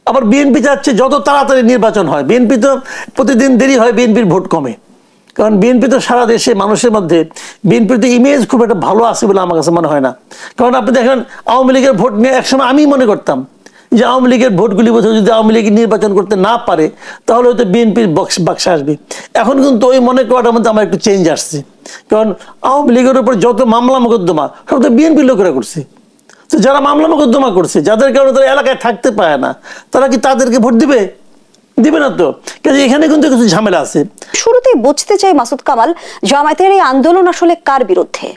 আবার বিএনপি চাচ্ছে যত তাড়াতাড়ি নির্বাচন হয়। বিএনপি তো প্রতিদিন দেরি হয়, বিএনপির ভোট কমে। কারণ বিএনপি তো সারা দেশে মানুষের মধ্যে বিএনপির তো ইমেজ খুব একটা ভালো আছে বলে আমার কাছে মনে হয় না। কারণ আপনি দেখেন আওয়ামী লীগের ভোট নিয়ে একসময় আমি মনে করতাম যে আওয়ামী লীগের ভোটগুলি বোধহয় যদি আওয়ামী লীগ নির্বাচন করতে না পারে তাহলে হয়তো বিএনপির বাক্সে আসবে। এখন কিন্তু ওই মনে করাটার মধ্যে আমার একটু চেঞ্জ আসছে। কারণ আওয়ামী লীগের উপর যত মামলা মোকদ্দমা সব তো বিএনপির লোকেরা করছে। তো যারা মামলা মোকদ্দমা করছে, যাদের কারণে তারা এলাকায় থাকতে পারে না, তারা কি তাদেরকে ভোট দিবে? দিবে না তো। কাজে এখানে কিন্তু কিছু ঝামেলা আছে। শুরুতেই বুঝতে চাই মাসুদ কামাল, জামায়াতের এই আন্দোলন আসলে কার বিরুদ্ধে?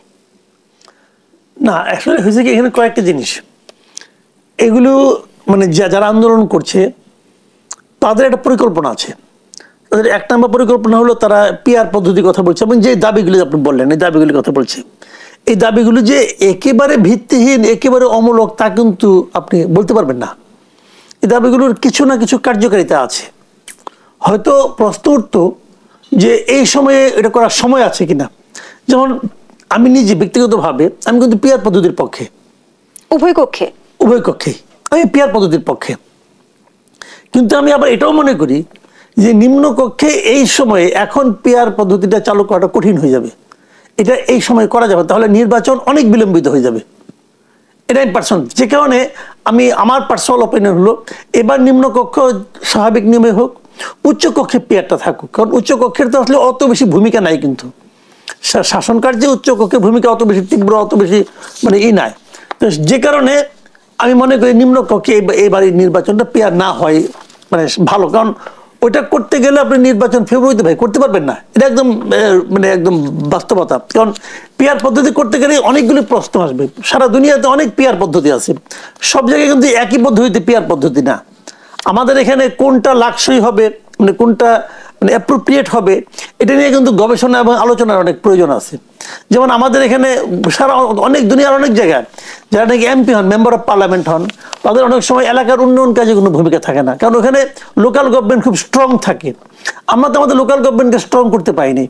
না, আসলে হয়েছে কি, এখানে কয়েকটা জিনিস। এগুলো মানে যারা আন্দোলন করছে তাদের একটা পরিকল্পনা আছে। তাদের এক নম্বর পরিকল্পনা হলো তারা পিআর পদ্ধতির কথা বলছে এবং যে দাবিগুলি আপনি বললেন এই দাবিগুলির কথা বলছে। এই দাবিগুলো যে একেবারে ভিত্তিহীন, একেবারে অমূলক তা কিন্তু আপনি বলতে পারবেন না। এই দাবিগুলোর কিছু না কিছু কার্যকারিতা আছে। হয়তো প্রশ্ন উঠতো যে এই সময়ে এটা করার সময় আছে কিনা। যেমন আমি নিজে ব্যক্তিগতভাবে আমি কিন্তু পিআর পদ্ধতির পক্ষে, উভয় কক্ষেই আমি পিআর পদ্ধতির পক্ষে। কিন্তু আমি আবার এটাও মনে করি যে নিম্ন কক্ষে এই সময়ে এখন পিআর পদ্ধতিটা চালু করাটা কঠিন হয়ে যাবে। এটা এই সময় করা যাবে, তাহলে নির্বাচন অনেক বিলম্বিত হয়ে যাবে। এটা পার্সোনাল, যে কারণে আমার পার্সোনাল অপিনিয়ন হলো এবার নিম্নকক্ষ স্বাভাবিক নিয়মে হোক, উচ্চ কক্ষে পিআরটা থাকুক। কারণ উচ্চ কক্ষের তো আসলে অত বেশি ভূমিকা নাই, কিন্তু শাসন কার্যে উচ্চ কক্ষের ভূমিকা অত বেশি তীব্র, অত বেশি মানে নাই। তো যে কারণে আমি মনে করি নিম্নকক্ষে এবার এই নির্বাচনটা পিআর না হয় মানে ভালো। কারণ ওইটা করতে গেলে আপনি নির্বাচন ফেব্রুয়ারিতে ভাই করতে পারবেন না, এটা একদম মানে একদম বাস্তবতা। কারণ পিআর পদ্ধতি করতে গেলে অনেকগুলি প্রশ্ন আসবে। সারা দুনিয়াতে অনেক পিআর পদ্ধতি আছে, সব জায়গায় কিন্তু একই পদ্ধতিতে পিআর পদ্ধতি না। আমাদের এখানে কোনটা লাক্সই হবে, মানে কোনটা মানে অ্যাপ্রোপ্রিয়েট হবে, এটা নিয়ে কিন্তু গবেষণা এবং আলোচনার অনেক প্রয়োজন আছে। যেমন আমাদের এখানে সারা অনেক দুনিয়ার অনেক জায়গায় যারা নাকি এমপি হন, মেম্বার অফ পার্লামেন্ট হন, তাদের অনেক সময় এলাকার উন্নয়ন কাজে কোনো ভূমিকা থাকে না, কারণ ওখানে লোকাল গভর্নমেন্ট খুব স্ট্রং থাকে। আমরা তো আমাদের লোকাল গভর্নমেন্টকে স্ট্রং করতে পাইনি।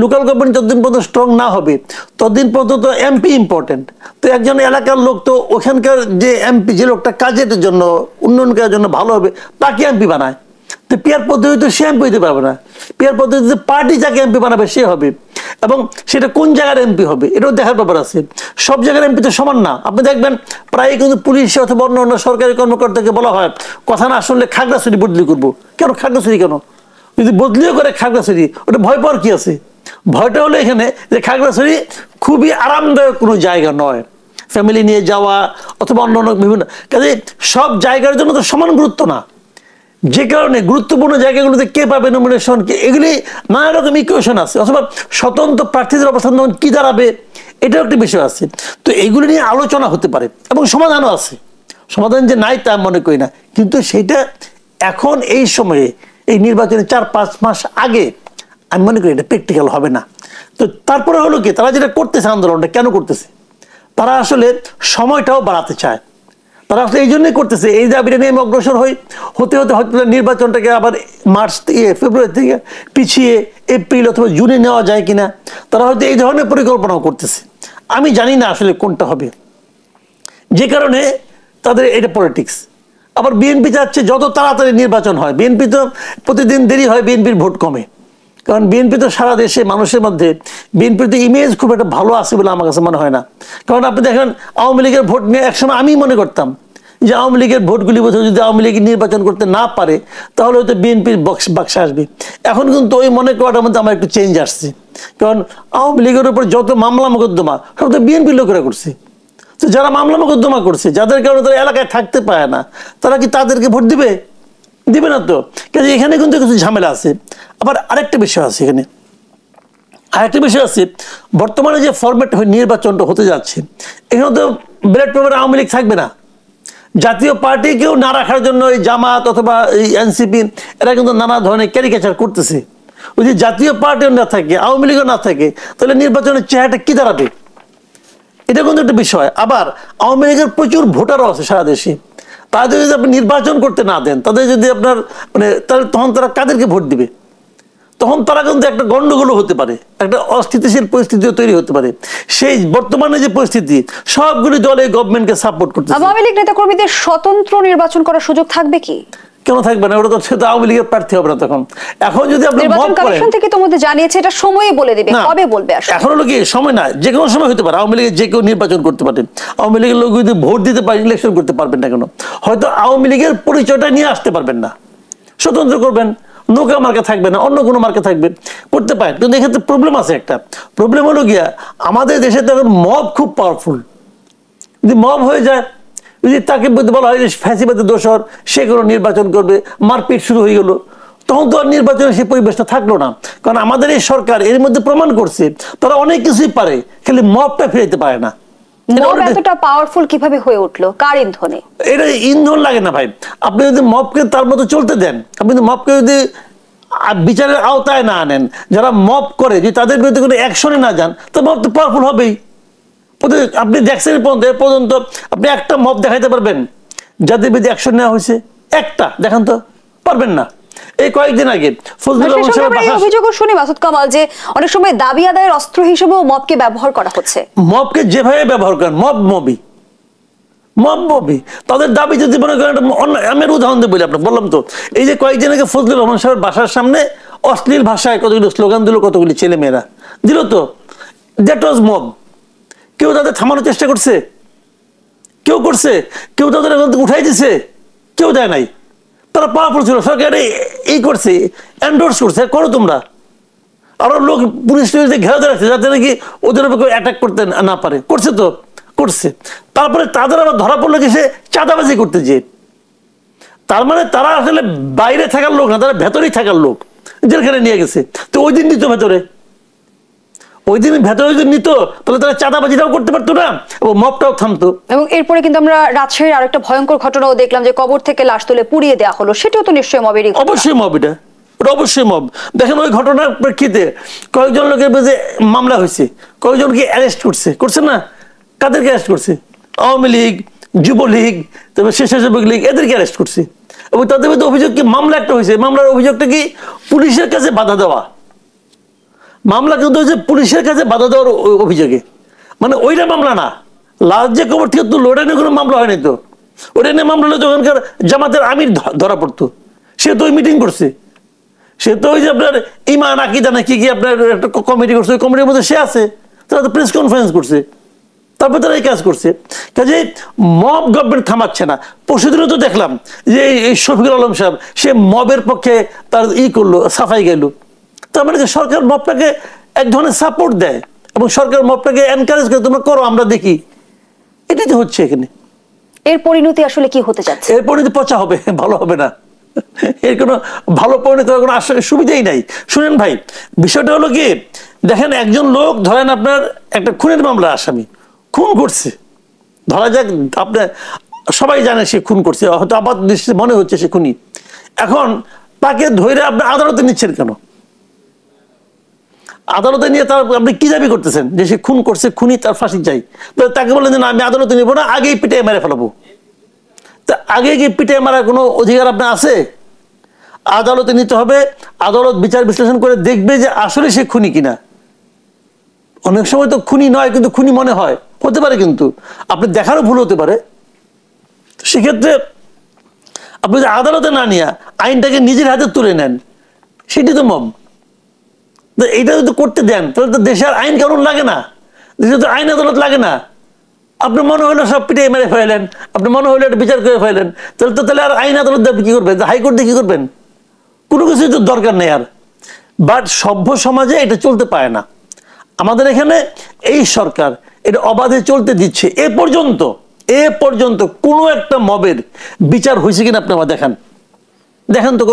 লোকাল গভর্নমেন্ট যতদিন পর্যন্ত স্ট্রং না হবে ততদিন পর্যন্ত এমপি ইম্পর্টেন্ট। তো একজন এলাকার লোক তো ওখানকার যে এমপি, যে লোকটা কাজের জন্য উন্নয়ন করার জন্য ভালো হবে তাকে এমপি বানায়। তো পিআর পদ্ধতি তো সে এমপি হইতে পারবে না। পিআর পদ্ধতিতে পার্টি যাকে এমপি বানাবে সে হবে, এবং সেটা কোন জায়গার এমপি হবে এটাও দেখার ব্যাপার আছে। সব জায়গার এমপি তো সমান না। আপনি দেখবেন প্রায় কিন্তু পুলিশ অথবা অন্য অন্য সরকারি কর্মকর্তাকে বলা হয় কথা না শুনলে খাগড়াছড়ি বদলি করবো। কেন খাগড়াছড়ি? কেন যদি বদলিও করে খাগড়াছড়ি, ওটা ভয় পাওয়ার কি আছে? ভয়টা হলো এখানে যে খাগড়াছড়ি খুবই আরামদায়ক কোনো জায়গা নয় ফ্যামিলি নিয়ে যাওয়া অথবা অন্য অন্য বিভিন্ন কাজে। সব জায়গার জন্য তো সমান গুরুত্ব না, যে কারণে গুরুত্বপূর্ণ জায়গাগুলোতে কে পাবে নমিনেশন, এগুলি নানা রকম ইকুয়েশন আছে। অথবা স্বতন্ত্র প্রার্থীদের অবস্থান কি দাঁড়াবে, এটাও একটা বিষয় আছে। তো এইগুলি নিয়ে আলোচনা হতে পারে এবং সমাধানও আছে। সমাধান যে নাই তা মনে করি না, কিন্তু সেইটা এখন এই সময়ে এই নির্বাচনের 4-5 মাস আগে আমি মনে করি এটা প্র্যাকটিক্যাল হবে না। তো তারপরে হলো কি, তারা যেটা করতেছে আন্দোলনটা কেন করতেছে, তারা আসলে সময়টাও বাড়াতে চায়। তারা আসলে এই জন্যই করতেছে, এই দাবিটা নিয়ে আমি অগ্রসর হতে হতে হয়তো নির্বাচনটাকে আবার মার্চ থেকে ফেব্রুয়ারি থেকে পিছিয়ে এপ্রিল অথবা জুনে নেওয়া যায় কিনা, তারা হয়তো এই ধরনের পরিকল্পনাও করতেছে। আমি জানি না আসলে কোনটা হবে, যে কারণে তাদের এটা পলিটিক্স। আবার বিএনপি চাচ্ছে যত তাড়াতাড়ি নির্বাচন হয়। বিএনপি তো প্রতিদিন দেরি হয়, বিএনপির ভোট কমে। কারণ বিএনপি তো সারা দেশে মানুষের মধ্যে বিএনপির তো ইমেজ খুব একটা ভালো আছে বলে আমার কাছে মনে হয় না। কারণ আপনি দেখেন আওয়ামী লীগের ভোট নিয়ে একসময় আমি মনে করতাম যে আওয়ামী লীগের ভোটগুলি বোধহয় যদি আওয়ামী লীগ নির্বাচন করতে না পারে তাহলে হয়তো বিএনপির বাক্সে আসবে। এখন কিন্তু ওই মনে করাটার মধ্যে আমার একটু চেঞ্জ আসছে। কারণ আওয়ামী লীগের উপর যত মামলা মোকদ্দমা সব তো বিএনপির লোকেরা করছে। তো যারা মামলা মোকদ্দমা করছে, যাদের কারণে তারা এলাকায় থাকতে পারে না, তারা কি তাদেরকে ভোট দিবে? দিবে না তো। কাজে এখানে কিন্তু কিছু ঝামেলা আছে। আবার আরেকটা বিষয় আছে, এখানে আরেকটা বিষয় আছে, বর্তমানে যে ফরম্যাট নির্বাচনটা হতে যাচ্ছে এখানে তো ব্যালট পেপারে আওয়ামী লীগ থাকবে না। জাতীয় পার্টিকেও না রাখার জন্য এই জামাত অথবা এই এনসিপি এরা কিন্তু নানা ধরনের ক্যারিকেচার করতেছে। ওই যে জাতীয় পার্টিও না থাকে, আওয়ামী লীগও না থাকে, তাহলে নির্বাচনের চেহারাটা কি দাঁড়াবে? এটা কিন্তু একটা বিষয়। আবার আওয়ামী লীগের প্রচুর ভোটারও আছে সারা দেশে, তাদের যদি আপনি নির্বাচন করতে না দেন, তাদের যদি আপনার মানে তাহলে তখন তারা কাদেরকে ভোট দিবে? তখন তারা কিন্তু একটা গন্ডগোল হতে পারে, একটা অস্থিতিশীল পরিস্থিতিও তৈরি হতে পারে। সেই বর্তমানে যে পরিস্থিতি, সবগুলি দলে গভর্নমেন্টকে সাপোর্ট করতে। আওয়ামী লীগ নেতাকর্মীদের স্বতন্ত্র নির্বাচন করার সুযোগ থাকবে কি? কেন থাকবে না? ওটা তো সে তো আওয়ামী লীগের প্রার্থী হবে না তখন। এখন যদি আপনি নির্বাচন কমিশন থেকে তোমাদের জানিয়েছে এটা সময়ে বলে দিবে, কবে বলবে আসলে? এখন হলো কি, সময় না, যে কোনো সময় হতে পারে। আওয়ামী লীগের যে কেউ নির্বাচন করতে পারে। আওয়ামী লীগের লোক যদি ভোট দিতে পারে, ইলেকশন করতে পারবেন না কেন? হয়তো আওয়ামী লীগের পরিচয়টা নিয়ে আসতে পারবেন না, স্বতন্ত্র করবেন, নৌকা মার্কা থাকবে না, অন্য কোনো মার্কা থাকবে, করতে পারেন। কিন্তু এক্ষেত্রে প্রবলেম আছে একটা। প্রবলেম হলো গিয়া, আমাদের দেশে তো এখন মব খুব পাওয়ারফুল। যদি মব হয়ে যায়, যদি তাকে বলা হয় যে ফ্যাসিবাদের দোষর, সে কোনো নির্বাচন করবে, মারপিট শুরু হয়ে গেল, তখন তো আর নির্বাচনের সেই পরিবেশটা থাকলো না। কারণ আমাদের এই সরকার এর মধ্যে প্রমাণ করছে তারা অনেক কিছুই পারে, খালি মবটা ফেরাইতে পারে না। মব এতটা পাওয়ারফুল কিভাবে হয়ে উঠলো, কার ইন্ধনে? এটা ইন্ধন লাগে না ভাই। আপনি যদি মবকে তার মতো চলতে দেন, আপনি যদি মবকে যদি বিচারের আওতায় না আনেন, যারা মব করে যদি তাদের বিরুদ্ধে কোনো অ্যাকশনে না যান, তো মব তো পাওয়ারফুল হবেই। আপনি দেখছেন পর্যন্ত আপনি একটা মব দেখাইতে পারবেন যাদের বিরুদ্ধে অ্যাকশন নেওয়া হয়েছে? একটা দেখান তো, পারবেন না। এই কয়েকদিন আগে অভিযোগও শুনি মাসুদ কামাল যে অনেক সময় দাবি আদায়ের অস্ত্র হিসেবেও মবকে ব্যবহার করা হচ্ছে। মবকে যেভাবে ব্যবহার করেন, মবই তাদের দাবি। যদি মনে করেন, আমি উদাহরণ দিয়ে বলি আপনার, বললাম তো, এই যে কয়েকদিন আগে ফজলুর রহমান সাহেবের বাসার সামনে অশ্লীল ভাষায় কতগুলো স্লোগান দিল, কতগুলি ছেলে মেয়েরা দিল, তো দ্যাট ওয়াজ মব। কেউ তাদের থামানোর চেষ্টা করছে? কেউ করছে? কেউ তাদের উঠাই দিছে? কেউ দেয় নাই। তারা পাওয়ারফুল ছিল, সরকার এই করছে, এন্ডোর্স করছে, করো তোমরা। আরো লোক পুলিশ ঘেরাতে রাখছে যাতে নাকি ওদের উপর অ্যাটাক করতে না পারে, করছে তো করছে। তারপরে তাদের আবার ধরা পড়লো কি সে চাঁদাবাজি করতে যে। তার মানে তারা আসলে বাইরে থাকার লোক না, তারা ভেতরেই থাকার লোক, জেলখানে নিয়ে গেছে। তো ওই দিন নিত ভেতরে, ওই দিন ভেতরে যদি নিত তাহলে তারা চাঁদাবাজিটাও করতে পারতো না এবং মবটাও থামতো। এবং এরপরে কিন্তু আমরা রাজশাহীর আরেকটা ভয়ঙ্কর ঘটনাও দেখলাম যে কবর থেকে লাশ তুলে পুড়িয়ে দেওয়া হলো, সেটাও তো নিশ্চয়ই মবেরই। অবশ্যই মব, ওটা অবশ্যই মব। দেখেন ওই ঘটনার প্রেক্ষিতে কয়েকজন লোকের বিরুদ্ধে মামলা হয়েছে, কয়েকজনকে অ্যারেস্ট করছে না? কাদেরকে অ্যারেস্ট করছে? আওয়ামী লীগ, যুবলীগ, তারপর স্বেচ্ছাসেবক লীগ, এদেরকে অ্যারেস্ট করছে। এবং তাদের বিরুদ্ধে অভিযোগ কি, মামলা একটা হয়েছে। মামলার অভিযোগটা কি? পুলিশের কাছে বাধা দেওয়া। মামলা কিন্তু হয়েছে পুলিশের কাছে বাধা দেওয়ার অভিযোগে। মানে ওইটা মামলা না, লাশ যে কবর থেকে তুললো ওটা নিয়ে কোনো মামলা হয়নি। তো ওটা নিয়ে মামলা হলে ওখানকার জামাতের আমির ধরা পড়তো। সে তো ওই মিটিং করছে, সে তো ওই যে আপনার ইমান আকিদা নাকি কি আপনার একটা কমিটি করছে, ওই কমিটির মধ্যে সে আছে, তারা তো প্রেস কনফারেন্স করছে, তারপর তারা এই কাজ করছে। কাজে মব গভর্নমেন্ট থামাচ্ছে না। পরশুদিনও তো দেখলাম যে এই শফিকুল আলম সাহেব সে মবের পক্ষে তার করলো, সাফাই গেল। তার মানে সরকার মবটাকে এক ধরনের সাপোর্ট দেয় এবং সরকার মবটাকে এনকারেজ করে, তোমরা করো, আমরা দেখি। এটাই তো হচ্ছে এখানে। এর পরিণতি আসলে কি হতে যাচ্ছে? এর পরিণতি পচা হবে, ভালো হবে না। এর কোনো ভালো পরিণতি হওয়ার কোনো আসলে সুবিধাই নাই। শুনেন ভাই, বিষয়টা হলো কি, দেখেন একজন লোক ধরেন আপনার একটা খুনের মামলা আসামি, খুন করছে, ধরা যাক আপনার সবাই জানে সে খুন করছে, হয়তো আপাত দৃষ্টিতে মনে হচ্ছে সে খুনি। এখন তাকে ধরে আপনি আদালতে নিচ্ছেন কেন? আদালতে নিয়ে তার আপনি কি দাবি করতেছেন? যে সে খুন করছে, খুনি, তার ফাঁসি চাই। তো তাকে বলেন যে না, আমি আদালতে নিব না, আগেই পিটে মেরে ফেলাবো। তা আগে কি পিটে মারার কোনো অধিকার আপনার আছে? আদালতে নিতে হবে, আদালত বিচার বিশ্লেষণ করে দেখবে যে আসলে সে খুনি কিনা। অনেক সময় তো খুনি নয়, কিন্তু খুনি মনে হয়, হতে পারে, কিন্তু আপনি দেখারও ভুল হতে পারে। সেক্ষেত্রে আপনি যদি আদালতে না নিয়ে আইনটাকে নিজের হাতে তুলে নেন, সেটি তো মব। এইটা যদি করতে দেন তাহলে তো দেশে আর আইন কানুন লাগে না, দেশে তো আইন আদালত লাগে না। আপনি মনে হলো সব পিটিয়ে মেরে ফেলেন, আপনি মনে হলো একটা বিচার করে ফেলেন, তাহলে আর আইন আদালত আপনি কি করবেন? হাইকোর্টে কি করবেন? কোনো কিছুই তো দরকার নেই আর। বাট সভ্য সমাজে এটা চলতে পারে না। আমাদের এখানে এই সরকার এটা অবাধে চলতে দিচ্ছে। এ পর্যন্ত কোনো একটা মবের বিচার হয়েছে কিনা আপনি আমার দেখান তো।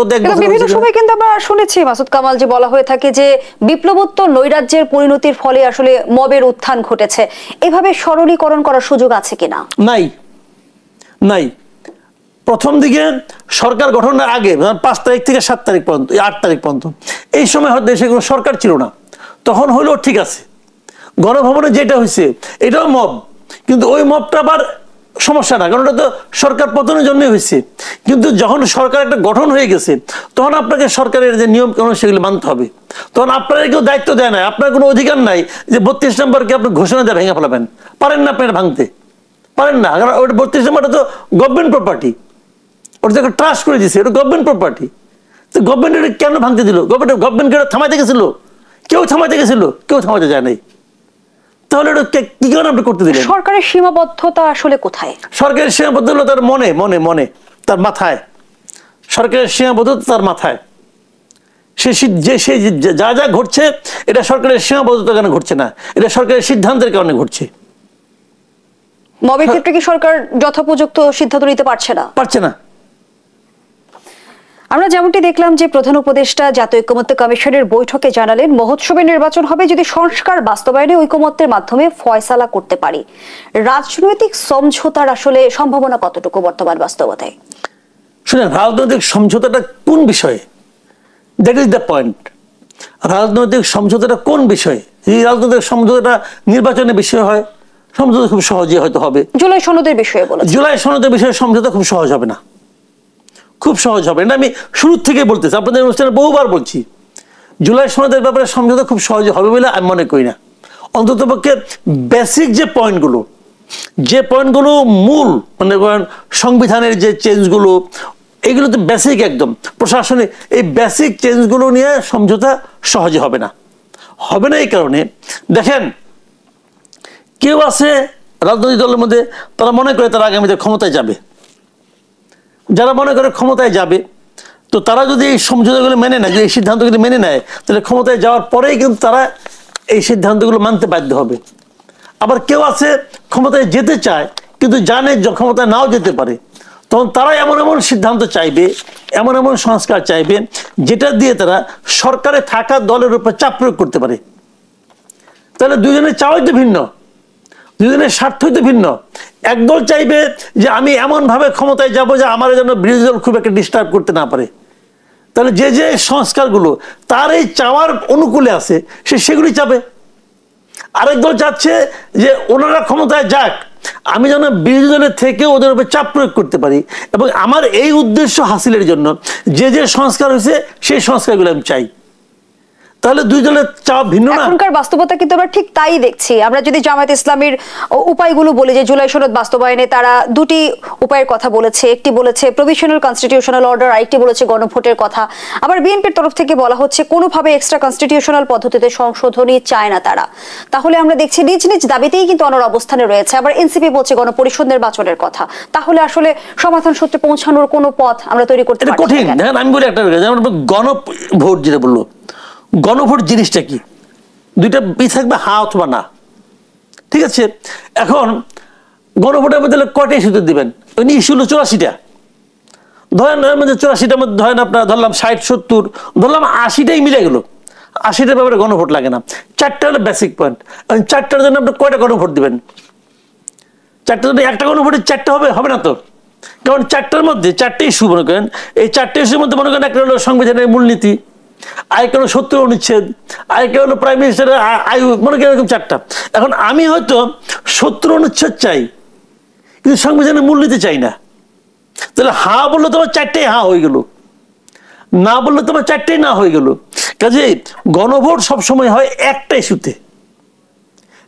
বিভিন্ন সময় কিন্তু আমরা শুনেছি মাসুদ কামাল যে বলা হয়ে থাকে যে বিপ্লবোত্তর নৈরাজ্যের পরিণতির ফলে আসলে মবের উত্থান ঘটেছে। এভাবে সরলীকরণ করার সুযোগ আছে কিনা? নাই। প্রথম দিকে সরকার গঠনের আগে 5 তারিখ থেকে 7 তারিখ পর্যন্ত, 8 তারিখ পর্যন্ত, এই সময় হয়তো দেশে কোনো সরকার ছিল না, তখন হইলেও ঠিক আছে। গণভবনে যেটা হয়েছে এটাও মব, কিন্তু ওই মবটা আবার সমস্যা না, কারণ ওটা তো সরকার পতনের জন্য হয়েছে। কিন্তু যখন সরকার একটা গঠন হয়ে গেছে তখন আপনাকে সরকারের যে নিয়ম কানুন সেগুলো মানতে হবে। তখন আপনার কেউ দায়িত্ব দেয় না, আপনার কোনো অধিকার নাই যে 32 নম্বরকে আপনি ঘোষণা দিয়ে ভেঙে ফেলাবেন, পারেন না, আপনারা ভাঙতে পারেন না। কারণ ওটা 32 নম্বরটা তো গভর্নমেন্ট প্রপার্টি, ওটা তো ট্রাস্ট করে দিয়েছে, ওটা গভর্নমেন্ট প্রপার্টি। তো গভর্নমেন্ট এটা কেন ভাঙতে দিল? গভর্নমেন্টকে থামাইতে গেছিল? কেউ থামাইতে গেছিল? কেউ থামাইতে যায় নাই। তাহলে ওটা কি কারণে আপনি করতে দিলেন? সরকারের সীমাবদ্ধতা আসলে কোথায়? সরকারের সীমাবদ্ধতা হলো তার মনে মনে মনে তার মাথায়। সরকারের সীমাবদ্ধতা তার মাথায়। সে যা যা ঘটছে এটা সরকারের সীমাবদ্ধতার কারণে ঘটছে না, এটা সরকারের সিদ্ধান্তের কারণে ঘটছে। মবের ক্ষেত্রে কি সরকার যথোপযুক্ত সিদ্ধান্ত নিতে পারছে না? পারছে না। আমরা যেমনটি দেখলাম যে প্রধান উপদেষ্টা জাতীয় ঐকমত্য কমিশনের বৈঠকে জানালেন, মহোৎসবে নির্বাচন হবে যদি সংস্কার বাস্তবায়নে ঐকমত্যের মাধ্যমে ফয়সালা করতে পারি। রাজনৈতিক সমঝোতার আসলে সম্ভাবনা কতটুকু বর্তমান বাস্তবতায়? শুনেন, রাজনৈতিক সমঝোতাটা কোন বিষয়ে? That is the point. রাজনৈতিক সমঝোতাটা কোন বিষয়ে? এই রাজনৈতিক সমঝোতাটা নির্বাচনের বিষয় হয়, সমঝোতা খুব সহজে হয়তো হবে। জুলাই সনদের বিষয়ে বলেছেন। জুলাই সনদের বিষয়ে সমঝোতা খুব সহজ হবে না, খুব সহজ হবে না। আমি শুরু থেকে বলতেছি, আপনাদের অনুষ্ঠানে বহুবার বলছি, জুলাই সনদের ব্যাপারে সমঝোতা খুব সহজে হবে বলে আমি মনে করি না। অন্ততপক্ষে বেসিক যে পয়েন্টগুলো মূল, মানে সংবিধানের যে চেঞ্জগুলো, এগুলো তো বেসিক, একদম প্রশাসনিক, এই বেসিক চেঞ্জগুলো নিয়ে সমঝোতা সহজে হবে না। হবে না এই কারণে, দেখেন, কেউ আছে রাজনৈতিক দলের মধ্যে, তারা মনে করে তারা আগামীতে ক্ষমতায় যাবে। যারা মনে করে ক্ষমতায় যাবে, তো তারা যদি এই সমঝোতাগুলো মেনে নেয়, যদি এই সিদ্ধান্তগুলো মেনে নেয়, তাহলে ক্ষমতায় যাওয়ার পরেই কিন্তু তারা এই সিদ্ধান্তগুলো মানতে বাধ্য হবে। আবার কেউ আছে ক্ষমতায় যেতে চায় কিন্তু জানে যে ক্ষমতায় নাও যেতে পারে, তখন তারা এমন এমন সিদ্ধান্ত চাইবে, এমন এমন সংস্কার চাইবে যেটা দিয়ে তারা সরকারে থাকা দলের উপর চাপ প্রয়োগ করতে পারে। তাহলে দুজনের চাওয়াই তো ভিন্ন, দুজনের স্বার্থই তো ভিন্ন। একদল চাইবে যে আমি এমন ভাবে ক্ষমতায় যাব যে আমার যেন বিরোধী দল খুব একটা ডিস্টার্ব করতে না পারে। তাহলে যে যে সংস্কারগুলো তার এই চাওয়ার অনুকূলে আছে সে সেগুলি চাবে। আরেক দল চাচ্ছে যে ওনারা ক্ষমতায় যাক, আমি যেন বিরোধী দলের থেকে ওদের উপর চাপ প্রয়োগ করতে পারি, এবং আমার এই উদ্দেশ্য হাসিলের জন্য যে যে সংস্কার হয়েছে সেই সংস্কারগুলো আমি চাই। তাহলে দুই দলের চাপ ভিন্ন না। এখনকার বাস্তবতা কিন্তু আমরা ঠিক তাই দেখছি। আমরা যদি জামায়াত ইসলামের উপায়গুলো বলি, যে জুলাই সনদ বাস্তবায়নে তারা দুটি উপায়ের কথা বলেছে, একটি বলেছে প্রভিশনাল কনস্টিটিউশনাল অর্ডার, আরেকটি বলেছে গণভোটের কথা। আবার বিএনপির তরফ থেকে বলা হচ্ছে কোনোভাবে এক্সট্রা কনস্টিটিউশনাল পদ্ধতিতে সংশোধনী চায় না তারা। তাহলে আমরা দেখছি নিজ নিজ দাবিতেই কিন্তু অনড় অবস্থানে রয়েছে। আবার এনসিপি বলছে গণপরিষদ নির্বাচনের কথা। তাহলে আসলে সমাধান সূত্রে পৌঁছানোর কোনো পথ আমরা তৈরি করতে পারছি না। কঠিন। দেখেন, আমি বলি একটা, যেমন গণভোট যেটা বললো, গণভোট জিনিসটা কি? দুইটা থাকবে, হা অথবা না, ঠিক আছে? এখন গণভোটের মধ্যে কয়টা ইস্যুতে দিবেন? ইস্যু হলো 84টা। ধরেন এর মধ্যে 84টার মধ্যে ধরেন আপনার ধরলাম 60-70, ধরলাম 80টাই মিলে গেল, 80টার ব্যাপারে গণভোট লাগে না। 4টা হলো বেসিক পয়েন্ট। 4টার জন্য আপনি কয়টা গণভোট দিবেন? 4টার জন্য একটা গণভোটে 4টা হবে না তো, কারণ 4টার মধ্যে 4টে ইস্যু মনে করেন, এই 4টে ইস্যুর মধ্যে মনে করেন একটা হলো সংবিধানের মূলনীতি, আরেকটা হলো 70 অনুচ্ছেদ, আরেকটা হলো প্রাইম মিনিস্টারের আয়ু, মনে করেন এরকম 4টা। এখন আমি হয়তো 70 অনুচ্ছেদ চাই কিন্তু সংবিধানের মূলনীতি চাই না, তাহলে হা বললে তোমার 4টাই হা হয়ে গেল, না বললে তোমার 4টাই না হয়ে গেল। কাজে গণভোট সবসময় হয় একটা ইস্যুতে,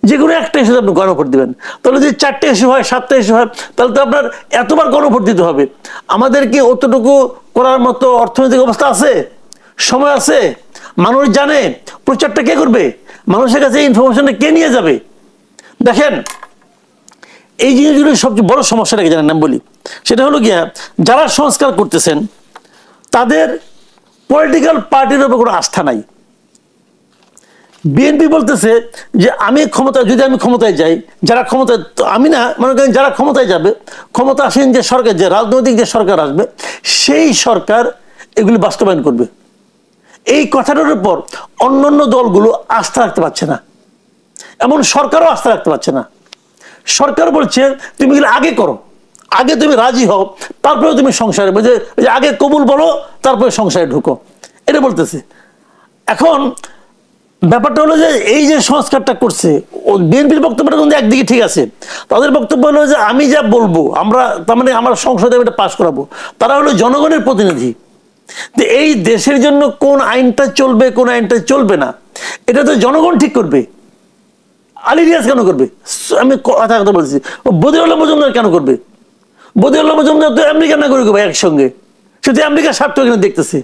যে কোনো একটা ইস্যুতে আপনি গণভোট দিবেন। তাহলে যদি 4টে ইস্যু হয়, 7টা ইস্যু হয়, তাহলে তো আপনার এতবার গণভোট দিতে হবে। আমাদের কি অতটুকু করার মতো অর্থনৈতিক অবস্থা আছে? সময় আছে? মানুষ জানে? প্রচারটা কে করবে? মানুষের কাছে ইনফরমেশনটা কে নিয়ে যাবে? দেখেন, এই জিনিসগুলো সবচেয়ে বড় সমস্যাটাকে জানেন আমি বলি, সেটা হলো গিয়া যারা সংস্কার করতেছেন তাদের পলিটিক্যাল পার্টির উপর কোনো আস্থা নাই। বিএনপি বলতেছে যে যদি আমি ক্ষমতায় যাই, যারা ক্ষমতায়, আমি না, মনে করেন যারা ক্ষমতায় যাবে, ক্ষমতা আসেন যে সরকার, যে রাজনৈতিক যে সরকার আসবে, সেই সরকার এগুলি বাস্তবায়ন করবে। এই কথাটার উপর অন্যান্য দলগুলো আস্থা রাখতে পারছে না, এমন সরকারও আস্থা রাখতে পারছে না। সরকার বলছে তুমি আগে করো, আগে তুমি রাজি হও, তারপরে তুমি সংসারে, আগে কবুল বলো, তারপরে সংসারে ঢুকো, এটা বলতেছে। এখন ব্যাপারটা হলো যে এই যে সংস্কারটা করছে, বিএনপির বক্তব্যটা কিন্তু একদিকে ঠিক আছে, তাদের বক্তব্য হলো যে আমি যা বলবো আমরা তার মানে আমার সংসদে এটা পাশ করাবো, তারা হলো জনগণের প্রতিনিধি। এই দেশের জন্য কোন আইনটা চলবে কোন আইনটা চলবে না এটা তো জনগণ ঠিক করবে। আলী রিয়াজ কেন করবে? আমি কথা বলছি, বদিউল্লাহ মজুমদার কেন করবে? বদিউল্লাহ মজুমদার তো আমেরিকার নাগরিক ভাই, একসঙ্গে সে তো আমেরিকার স্বার্থ এখানে দেখতেছে।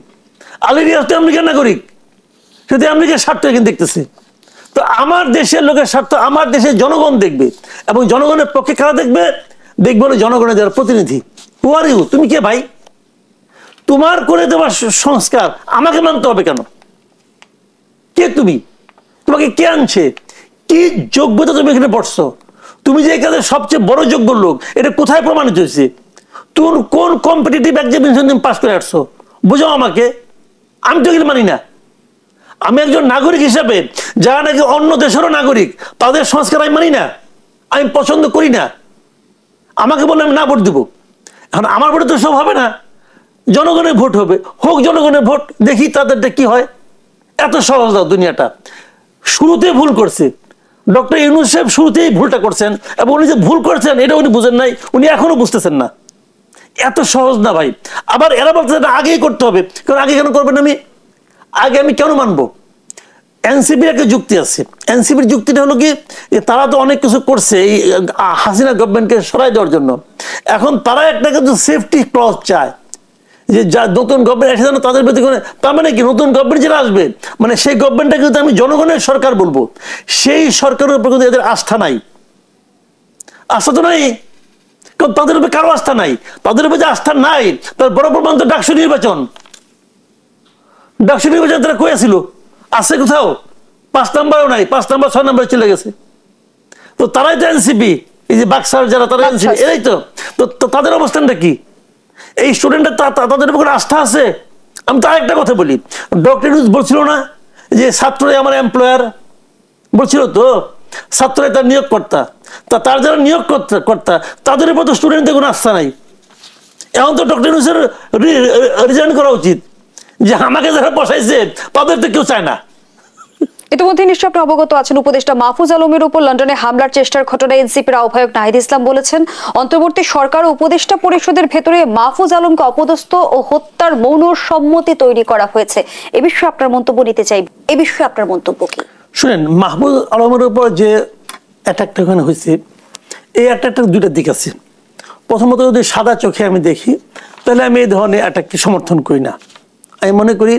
আলী রিয়াজ তো আমেরিকার নাগরিক, সে তো আমেরিকার স্বার্থ এখানে দেখতেছে। তো আমার দেশের লোকের স্বার্থ আমার দেশের জনগণ দেখবে, এবং জনগণের পক্ষে কারা দেখবে? দেখবে হলো জনগণের যারা প্রতিনিধি। হু আর ইউ? তুমি কে ভাই? তোমার করে দেওয়ার সংস্কার আমাকে মানতে হবে কেন? কে তুমি? তোমাকে কে আনছে? কি যোগ্যতা তুমি এখানে পড়ছো? তুমি যে এখানে সবচেয়ে বড় যোগ্য লোক, এটা কোথায় প্রমাণিত হয়েছে? তুমি কোন কম্পিটিটিভ এক্সামিনেশন তুমি পাস করে আসছো? বুঝাও আমাকে। আমি তো এগুলো মানি না। আমি একজন নাগরিক হিসাবে, যারা নাকি অন্য দেশেরও নাগরিক, তাদের সংস্কার আমি মানি না, আমি পছন্দ করি না। আমাকে বললে আমি না ভোট দেবো। এখন আমার ভোটে তো সব হবে না, জনগণের ভোট হবে, হোক জনগণের ভোট, দেখি তাদেরটা কি হয়। এত সহজ না দুনিয়াটা। শুরুতে ভুল করছে ডক্টর ইউনূস সাহেব, শুরুতেই ভুলটা করছেন, এবং উনি যে ভুল করছেন এটা উনি বুঝেন নাই, উনি এখনো বুঝতেছেন না। এত সহজ না ভাই। আবার এরা বলছে আগেই করতে হবে, কারণ আগে কেন করবেন? আগে আমি কেন মানবো? এনসিপির একটা যুক্তি আছে। এনসিপির যুক্তিটা হলো কি, তারা তো অনেক কিছু করছে এই হাসিনা গভর্নমেন্টকে সরাই দেওয়ার জন্য। এখন তারা একটা কিন্তু সেফটি ক্লজ চায়, যে যা নতুন গভর্নমেন্ট আসে যেন তাদের প্রতি কোনো, তার মানে কি নতুন গভর্নমেন্ট যেটা আসবে, মানে সেই গভর্নমেন্টটা কিন্তু আমি জনগণের সরকার বলবো। সেই সরকারের উপর কিন্তু এদের আস্থা নাই। আস্থা তো নাই, কারণ তাদের উপরে কারো আস্থা নাই। তাদের উপরে যে আস্থা নাই তার বড় প্রমাণ তো ডাকসু নির্বাচন। ডাকসু নির্বাচন তারা কই ছিল? আছে কোথাও? 5 নম্বরও নাই, 5 নম্বর 6 নম্বরে চলে গেছে। তো তারাই তো এনসিপি, এই যে বাক্সার যারা, তারা এনসিপি, এরাই তো। তো তাদের অবস্থানটা কি? এই স্টুডেন্টরা তাদের উপর আস্থা আছে? আমি তো আরেকটা কথা বলি, ডক্টর ইউনূস বলছিল না যে ছাত্রই আমার এমপ্লয়ার? বলছিল তো, ছাত্রই তার নিয়োগকর্তা। তার যারা নিয়োগকর্তা তাদের উপর তো স্টুডেন্টদের কোনো আস্থা নাই। এখন তো ডক্টর ইউনূসের রিজাইন করা উচিত, যে আমাকে যারা বসাইছে তাদের তো কেউ চায় না। ইতিমধ্যে নিশ্চয় আপনি অবগত আছেন, উপদেষ্টা মাহফুজ আলমের উপর লন্ডনে হামলার চেষ্টার ঘটনায় এনসিপির আহ্বায়ক নাহিদ ইসলাম বলেছেন, অন্তর্বর্তী সরকার ও উপদেষ্টা পরিষদের ভেতরে মাহফুজ আলমকে অপদস্থ ও হত্যার মৌন সম্মতি তৈরি করা হয়েছে। এ বিষয়ে আপনার মন্তব্য নিতে চাই। এ বিষয়ে আপনার মন্তব্য কি? শুনেন, মাহফুজ আলমের উপর যে অ্যাটাকটা ওখানে হয়েছে, এই অ্যাটাকটার দুইটা দিক আছে। প্রথমত যদি সাদা চোখে আমি দেখি, তাহলে আমি এই ধরনের অ্যাটাককে সমর্থন করি না। আমি মনে করি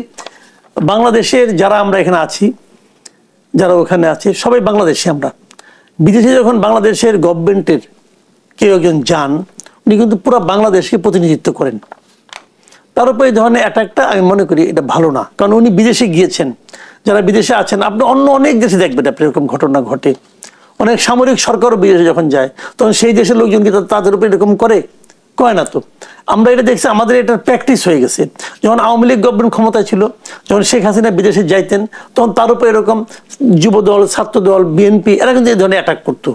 বাংলাদেশের যারা আমরা এখানে আছি, যারা ওখানে আছে, সবাই বাংলাদেশি। আমরা বিদেশে যখন বাংলাদেশের গভর্নমেন্টের কেউ একজন যান, উনি কিন্তু পুরো বাংলাদেশকে প্রতিনিধিত্ব করেন। তার উপর এই ধরনের অ্যাটাকটা আমি মনে করি এটা ভালো না, কারণ উনি বিদেশে গিয়েছেন। যারা বিদেশে আছেন, আপনি অন্য অনেক দেশে দেখবেন আপনি এরকম ঘটনা ঘটে। অনেক সামরিক সরকারও বিদেশে যখন যায়, তখন সেই দেশের লোকজন কি তাদের উপর এরকম করে না তো। আমরা এটা দেখছি, আমাদের এটা প্র্যাকটিস হয়ে গেছে। যখন আওয়ামী লীগ গভর্নমেন্ট ক্ষমতায় ছিল, যখন শেখ হাসিনা বিদেশে যাইতেন, তখন তার উপর এরকম যুবদল, ছাত্রদল, বিএনপি এরা কিন্তু এই ধরনের অ্যাটাক করতো,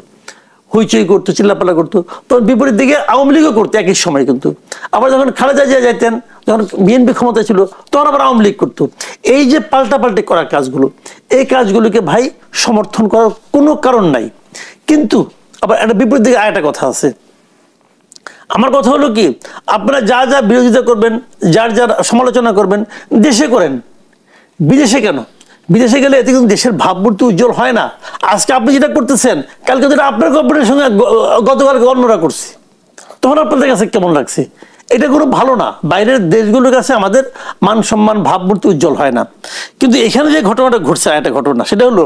হইচই করতো, চিল্লাপাল্লা করতো। তখন বিপরীত দিকে আওয়ামী লীগও করতো একই সময় কিন্তু। আবার যখন খালেদা জিয়া যাইতেন, যখন বিএনপি ক্ষমতায় ছিল, তখন আবার আওয়ামী লীগ করতো। এই যে পাল্টাপাল্টি করার কাজগুলো, এই কাজগুলোকে ভাই সমর্থন করার কোনো কারণ নাই। কিন্তু আবার একটা বিপরীত দিকে আরেকটা কথা আছে। আমার কথা হলো কি, আপনারা যা যা বিরোধিতা করবেন, যার যার সমালোচনা করবেন, দেশে করেন, বিদেশে কেন? বিদেশে গেলে এতে কিন্তু দেশের ভাবমূর্তি উজ্জ্বল হয় না। আজকে আপনি যেটা করতেছেন, কালকে যেটা আপনার গভর্নমেন্টের সঙ্গে গতকালকে অন্যরা করছে, তখন আপনাদের কাছে কেমন লাগছে? এটা কোনো ভালো না। বাইরের দেশগুলোর কাছে আমাদের মান সম্মান, ভাবমূর্তি উজ্জ্বল হয় না। কিন্তু এখানে যে ঘটনাটা ঘটছে, একটা ঘটনা, সেটা হলো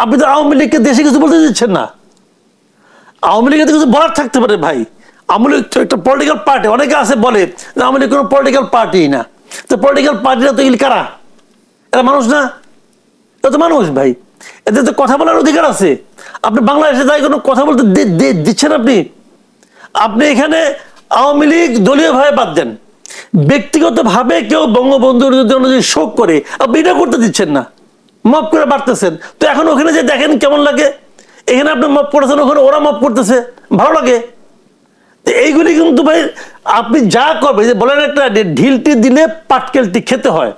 আপনি তো আওয়ামী লীগকে দেশে কিছু বলতে দিচ্ছেন না। আওয়ামী লীগের কিছু বলার থাকতে পারে ভাই, আওয়ামী লীগ তো একটা পলিটিক্যাল পার্টি। অনেকে আছে বলে যে আওয়ামী লীগ কোনো পলিটিক্যাল পার্টি না। তো পলিটিক্যাল পার্টিরা তো এগুলি কারা? এরা মানুষ না? এটা তো মানুষ ভাই, এদের তো কথা বলার অধিকার আছে। আপনি বাংলাদেশে যাই কোনো কথা বলতে দিচ্ছেন? আপনি এখানে আওয়ামী লীগ দলীয় ভাবে বাদ দেন, ব্যক্তিগত ভাবে কেউ বঙ্গবন্ধুর জন্য যদি শোক করে, আপনি এটা করতে দিচ্ছেন না, মাফ করে বাড়তেছেন। তো এখন ওখানে যে দেখেন কেমন লাগে, এখানে আপনি মাফ করতেছেন, ওখানে ওরা মাফ করতেছে, ভালো লাগে। এইগুলি কিন্তু ভাই আপনি যা করবেন, যে বলেন একটা ঢিলটি দিলে পাটকেলটি খেতে হয়,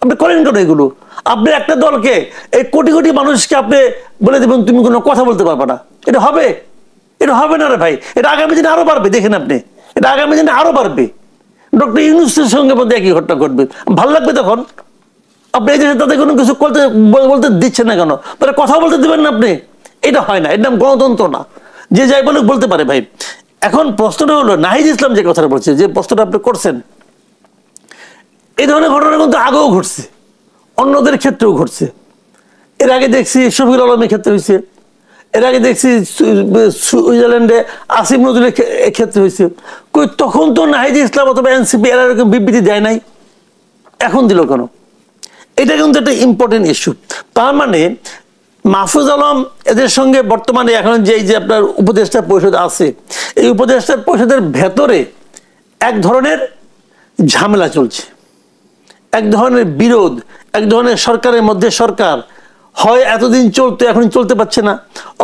আপনি করেন কেন এগুলো? আপনি একটা দলকে, এই কোটি কোটি মানুষকে আপনি বলে দেবেন তুমি কোনো কথা বলতে পারবে না, এটা হবে? এটা হবে না রে ভাই। এটা আগামী দিনে আরো বাড়বে, দেখেন আপনি, এটা আগামী দিনে আরো বাড়বে। ডক্টর ইউনূসের সঙ্গে মধ্যে একই ঘটনা ঘটবে, ভালো লাগবে তখন? আপনি এই দেশে তাদের কোনো কিছু বলতে দিচ্ছেন না কেন? তারা কথা বলতে দেবেন না আপনি? এটা হয় না, এর নাম গণতন্ত্র না। যে যাই বলে বলতে পারে ভাই। এখন প্রশ্নটা হলো, নাহিদ ইসলাম যে কথাটা বলছে, যে প্রশ্নটা আপনি করছেন, এই ধরনের ঘটনা কিন্তু আগেও ঘটছে, অন্যদের ক্ষেত্রেও ঘটছে। এর আগে দেখছি শফিকুল আলমের ক্ষেত্রে হয়েছে, এর আগে দেখছি সুইজারল্যান্ডে আসিফ নজরুলের ক্ষেত্রে হয়েছে। তখন তো নাহিদ ইসলাম অথবা এনসিপি এরা এরকম বিবৃতি দেয় নাই, এখন দিল কেন? এটা কিন্তু একটা ইম্পর্টেন্ট ইস্যু। তার মানে মাহফুজ আলম এদের সঙ্গে বর্তমানে এখন যে আপনার উপদেষ্টা পরিষদ আছে, এই উপদেষ্টা পরিষদের ভেতরে এক ধরনের ঝামেলা চলছে, এক ধরনের বিরোধ, এক ধরনের সরকারের মধ্যে সরকার, হয় এতদিন চলতো এখন চলতে পারছে না,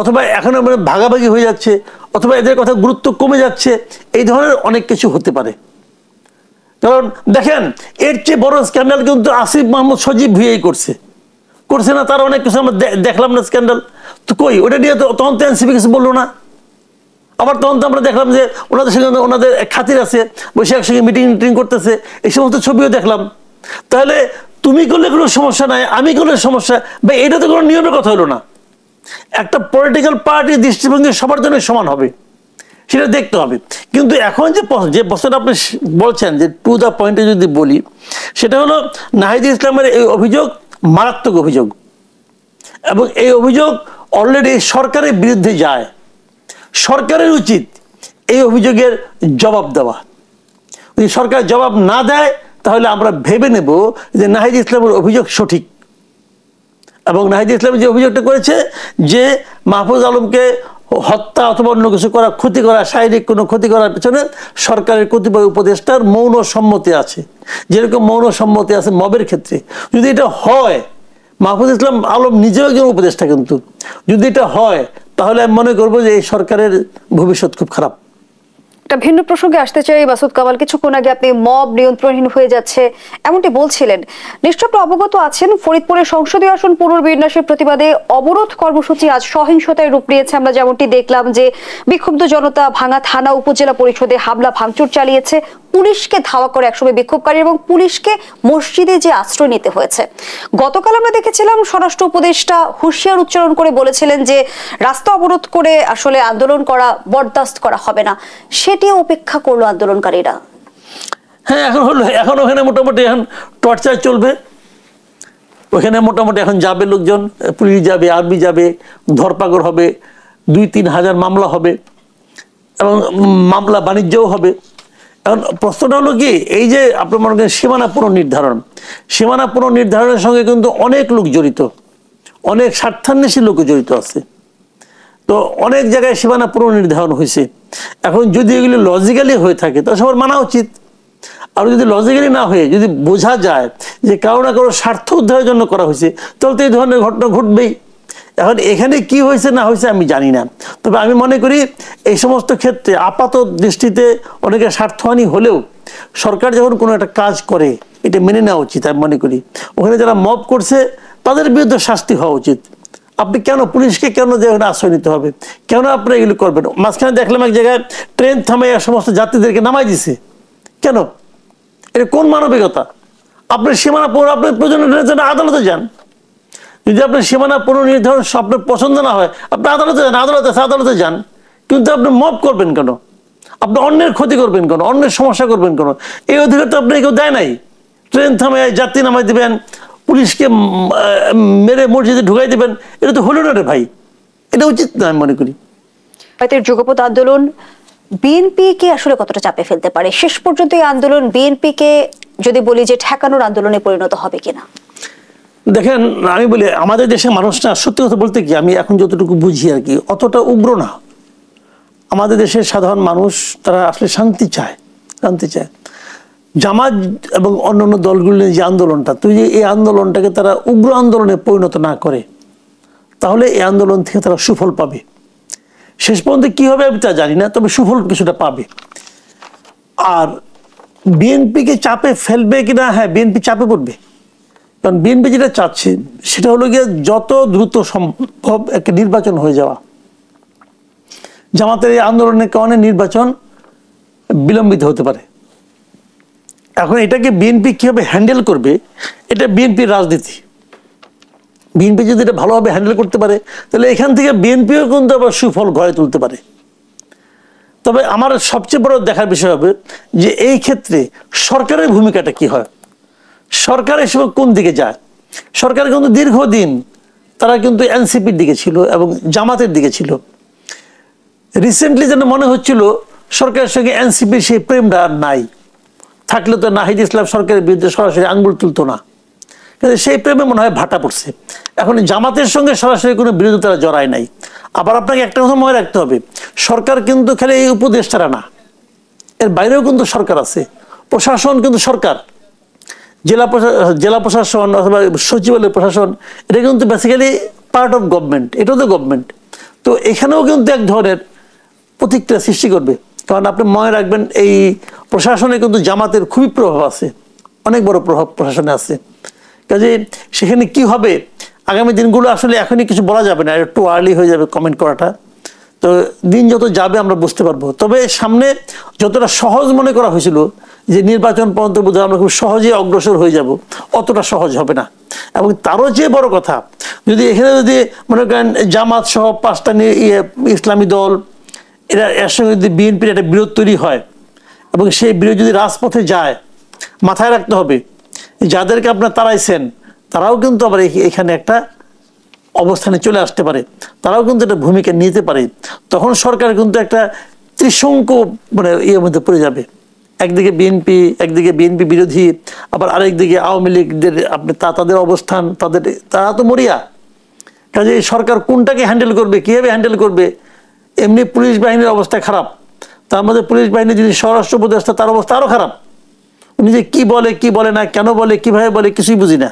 অথবা এখন ভাগাভাগি হয়ে যাচ্ছে, অথবা এদের কথা গুরুত্ব কমে যাচ্ছে। এই ধরনের অনেক কিছু হতে পারে। কারণ দেখেন, এর চেয়ে বড় স্ক্যান্ডাল কিন্তু আসিফ মাহমুদ সজীব ভুঁইয়াই করছে না? তার অনেক কিছু আমরা দেখলাম না স্ক্যান্ডাল, তো কই ওটা নিয়ে তো তখন তো এনসিপি কিছু বললো না। আবার তখন তো আমরা দেখলাম যে ওনাদের সঙ্গে ওনাদের খাতির আছে, বসে একসঙ্গে মিটিং করতেছে, এই সমস্ত ছবিও দেখলাম। তাহলে তুমি করলে কোনো সমস্যা নাই, আমি করলে সমস্যা ভাই, এটা তো কোনো নিয়মের কথা হলো না। একটা পলিটিক্যাল পার্টির দৃষ্টিভঙ্গি সবার জন্য সমান হবে, সেটা দেখতে হবে। কিন্তু এখন যে প্রশ্নটা আপনি বলছেন, যে টু দ্য পয়েন্টে যদি বলি, সেটা হলো নাহিদ ইসলামের এই অভিযোগ মারাত্মক অভিযোগ, এবং এই অভিযোগ অলরেডি সরকারের বিরুদ্ধে যায়। সরকারের উচিত এই অভিযোগের জবাব দেওয়া। যদি সরকার জবাব না দেয়, তাহলে আমরা ভেবে নেব যে নাহিদ ইসলামের অভিযোগ সঠিক। এবং নাহিদ ইসলাম যে অভিযোগটা করেছে, যে মাহফুজ আলমকে হত্যা অথবা অন্য কিছু করা, ক্ষতি করা, শারীরিক কোনো ক্ষতি করার পেছনে সরকারের কতিপয় উপদেষ্টার মৌন সম্মতি আছে, যেরকম মৌন সম্মতি আছে মবের ক্ষেত্রে। যদি এটা হয়, মাহফুজ ইসলাম আলম নিজেও একজন উপদেষ্টা, কিন্তু যদি এটা হয়, তাহলে আমি মনে করবো যে এই সরকারের ভবিষ্যৎ খুব খারাপ। একটা ভিন্ন প্রসঙ্গে আসতে চাই মাসুদ কামাল, কিছুক্ষণ আগে আপনি মব নিয়ন্ত্রণহীন হয়ে যাচ্ছে এমনটি বলছিলেন। নিশ্চয় অবগত আছেন, ফরিদপুরের সংসদীয় আসন পুনর্বিন্যাসের প্রতিবাদে অবরোধ কর্মসূচি আজ সহিংসতায় রূপ নিয়েছে। আমরা যেমনটি দেখলাম যে বিক্ষুব্ধ জনতা ভাঙা থানা উপজেলা পরিষদে হামলা ভাঙচুর চালিয়েছে, পুলিশকে ধাওয়া করে একসময় বিক্ষোভকারী, এবং পুলিশকে মসজিদে যে আশ্রয় নিতে হয়েছে। গতকাল আমরা দেখেছিলাম স্বরাষ্ট্র উপদেষ্টা হুঁশিয়ার উচ্চারণ করে বলেছিলেন যে রাস্তা অবরোধ করে আসলে আন্দোলন করা বরদাস্ত করা হবে না, সেটিও উপেক্ষা করলো আন্দোলনকারীরা। হ্যাঁ, এখন ওখানে মোটামুটি এখন টর্চার চলবে, ওখানে মোটামুটি এখন যাবে লোকজন, পুলিশ যাবে, আর্মি যাবে, ধরপাকড় হবে, 2-3 হাজার মামলা হবে, এবং মামলা বাণিজ্যও হবে। এখন প্রশ্নটা হলো কি, এই যে আপনার মনে করেন সীমানা পুনর্নির্ধারণের সঙ্গে কিন্তু অনেক লোক জড়িত, অনেক স্বার্থান্বেষী লোক জড়িত আছে। তো অনেক জায়গায় সীমানা পুনর্নির্ধারণ হয়েছে। এখন যদি এগুলো লজিক্যালি হয়ে থাকে, তাহলে সবার মানা উচিত। আর যদি লজিক্যালি না হয়ে যদি বোঝা যায় যে কারো না কারো স্বার্থ উদ্ধারের জন্য করা হয়েছে, তাহলে তো এই ধরনের ঘটনা ঘটবেই। এখন এখানে কি হয়েছে না হয়েছে আমি জানি না, তবে আমি মনে করি এই সমস্ত ক্ষেত্রে আপাত দৃষ্টিতে অনেকের স্বার্থহানি হলেও সরকার যখন কোনো একটা কাজ করে, এটা মেনে নেওয়া উচিত। আমি মনে করি ওখানে যারা মব করছে তাদের বিরুদ্ধে শাস্তি হওয়া উচিত। আপনি কেন পুলিশকে কেন যেখানে আশ্রয় নিতে হবে, কেন আপনি এগুলো করবেন? মাঝখানে দেখলাম এক জায়গায় ট্রেন থামাই সমস্ত যাত্রীদেরকে নামাই দিছে, কেন? এটা কোন মানবিকতা? আপনার সীমানা আপনার প্রয়োজনের জন্য আদালতে যান। যদি আপনার সীমানা পুনর্নির্ধারণ আপনার পছন্দ না হয়, আপনি আদালতে যান। কিন্তু আপনি মব করবেন কেন? আপনি অন্যের ক্ষতি করবেন কেন? অন্যের সমস্যা করবেন কেন? এই অধিকার তো আপনাকে কেউ দেয় নাই। ট্রেন থামায় যাত্রী নামাই দিবেন, পুলিশকে মেরে মসজিদে ঢুকাই দিবেন, এটা তো হলো না রে ভাই, এটা উচিত না আমি মনে করি। যুগপৎ আন্দোলন বিএনপি কে আসলে কতটা চাপে ফেলতে পারে? শেষ পর্যন্ত এই আন্দোলন বিএনপি কে যদি বলি যে ঠেকানোর আন্দোলনে পরিণত হবে কিনা? দেখেন, আমি বলি আমাদের দেশের মানুষটা সত্যি কথা বলতে কি, আমি এখন যতটুকু বুঝি আর কি, অতটা উগ্র না। আমাদের দেশের সাধারণ মানুষ তারা আসলে শান্তি চায়। জামাত এবং অন্যান্য দলগুলির যে আন্দোলনটা, এই আন্দোলনটাকে তারা উগ্র আন্দোলনে পরিণত না করে, তাহলে এই আন্দোলন থেকে তারা সুফল পাবে। শেষ পর্যন্ত কি হবে আমি তা জানি না, তবে সুফল কিছুটা পাবে। আর বিএনপিকে চাপে ফেলবে কিনা, হ্যাঁ বিএনপি চাপে পড়বে, কারণ বিএনপি যেটা চাচ্ছে সেটা হলো গিয়ে যত দ্রুত সম্ভব একটা নির্বাচন হয়ে যাওয়া। জামাতের এই আন্দোলনের কারণে নির্বাচন বিলম্বিত হতে পারে। এখন এটাকে বিএনপি কিভাবে হ্যান্ডেল করবে, এটা বিএনপির রাজনীতি। বিএনপি যদি এটা ভালোভাবে হ্যান্ডেল করতে পারে তাহলে এখান থেকে বিএনপিও কিন্তু আবার সুফল গড়ে তুলতে পারে। তবে আমার সবচেয়ে বড় দেখার বিষয় হবে যে এই ক্ষেত্রে সরকারের ভূমিকাটা কি হয়, সরকার এই সময় কোন দিকে যায়। সরকার কিন্তু দীর্ঘদিন তারা কিন্তু এনসিপির দিকে ছিল এবং জামাতের দিকে ছিল। রিসেন্টলি যেন মনে হচ্ছিল সরকারের সঙ্গে এনসিপির সেই প্রেমটা আর নাই। থাকলে তো নাহিদ ইসলাম সরকারের বিরুদ্ধে সরাসরি আঙ্গুল তুলতো না, কিন্তু সেই প্রেমে মনে হয় ভাটা পড়ছে। এখন জামাতের সঙ্গে সরাসরি কোনো বিরোধিতা জড়ায় নাই। আবার আপনাকে একটা কথা মনে রাখতে হবে, সরকার কিন্তু খালি এই উপদেষ্টারা না, এর বাইরেও কিন্তু সরকার আছে। প্রশাসন কিন্তু সরকার, জেলা প্রশাসন অথবা সচিবালয় প্রশাসন, এটা কিন্তু বেসিক্যালি পার্ট অফ গভর্নমেন্ট, এটাও তো গভর্নমেন্ট। তো এখানেও কিন্তু এক ধরনের প্রতিক্রিয়া সৃষ্টি করবে। কারণ আপনি মনে রাখবেন এই প্রশাসনে কিন্তু জামাতের খুবই প্রভাব আছে, অনেক বড় প্রভাব প্রশাসনে আছে। কাজে সেখানে কি হবে আগামী দিনগুলো আসলে এখনই কিছু বলা যাবে না, একটু আর্লি হয়ে যাবে কমেন্ট করাটা। তো দিন যত যাবে আমরা বুঝতে পারবো। তবে সামনে যতটা সহজ মনে করা হয়েছিল যে নির্বাচন পর্যন্ত বোধহয় আমরা খুব সহজে অগ্রসর হয়ে যাব, অতটা সহজ হবে না। এবং তারও যে বড় কথা, যদি এখানে যদি মনে করেন জামাত সহ 5টা ইসলামী দল এরা এর সঙ্গে যদি বিএনপির একটা বিরোধ তৈরি হয় এবং সেই বিরোধ যদি রাজপথে যায়, মাথায় রাখতে হবে যাদেরকে আপনার তাড়াইছেন তারাও কিন্তু আবার এখানে একটা অবস্থানে চলে আসতে পারে, তারাও কিন্তু একটা ভূমিকা নিতে পারে। তখন সরকার কিন্তু একটা ত্রিশঙ্কু মানে ইয়ের মধ্যে পড়ে যাবে। একদিকে বিএনপি বিরোধী, আবার আরেকদিকে আওয়ামী লীগদের আপনি তাদের অবস্থান, তারা তো মরিয়া। কাজে সরকার কোনটাকে হ্যান্ডেল করবে, কিভাবে হ্যান্ডেল করবে। এমনি পুলিশ বাহিনীর অবস্থা খারাপ, তার মধ্যে পুলিশ বাহিনী যদি স্বরাষ্ট্র উপদেষ্টা, তার অবস্থা আরো খারাপ। উনি যে কি বলে না, কেন বলে, কিভাবে বলে, কিছুই বুঝি না।